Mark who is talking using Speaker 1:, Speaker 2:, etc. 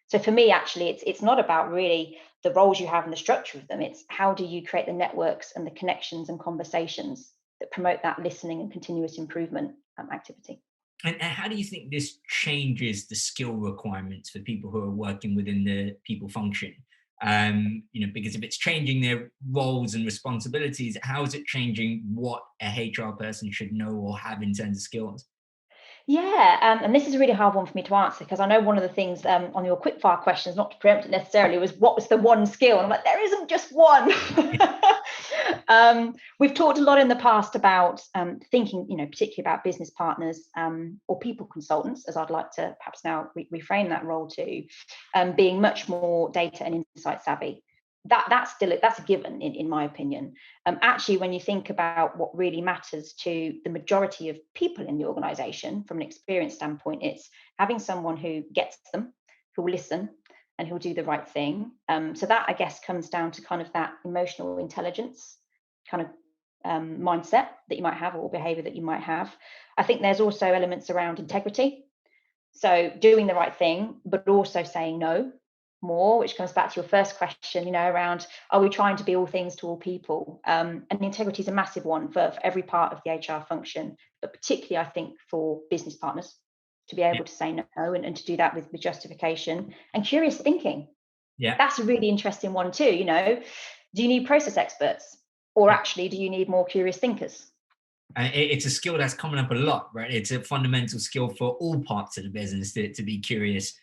Speaker 1: So for me, actually, it's not about really the roles you have and the structure of them. It's how do you create the networks and the connections and conversations that promote that listening and continuous improvement activity.
Speaker 2: And how do you think this changes the skill requirements for people who are working within the people function? Because if it's changing their roles and responsibilities, how is it changing what a HR person should know or have in terms of skills?
Speaker 1: Yeah, and this is a really hard one for me to answer because I know one of the things on your quickfire questions, not to preempt it necessarily, was what was the one skill? And I'm like, there isn't just one. We've talked a lot in the past about thinking, particularly about business partners or people consultants, as I'd like to perhaps now reframe that role to, being much more data and insight savvy. That's a given in my opinion. Actually, when you think about what really matters to the majority of people in the organization from an experience standpoint, it's having someone who gets them, who will listen, and who'll do the right thing. So that, I guess, comes down to kind of that emotional intelligence kind of mindset that you might have or behavior that you might have. I think there's also elements around integrity. So doing the right thing, but also saying no more, which comes back to your first question, around are we trying to be all things to all people? And integrity is a massive one for every part of the HR function, but particularly I think for business partners to be
Speaker 2: Yeah.
Speaker 1: able to say no and to do that with justification and curious thinking.
Speaker 2: Yeah.
Speaker 1: That's a really interesting one too. Do you need process experts or
Speaker 2: Yeah.
Speaker 1: actually do you need more curious thinkers?
Speaker 2: It's a skill that's coming up a lot, right? It's a fundamental skill for all parts of the business to be curious.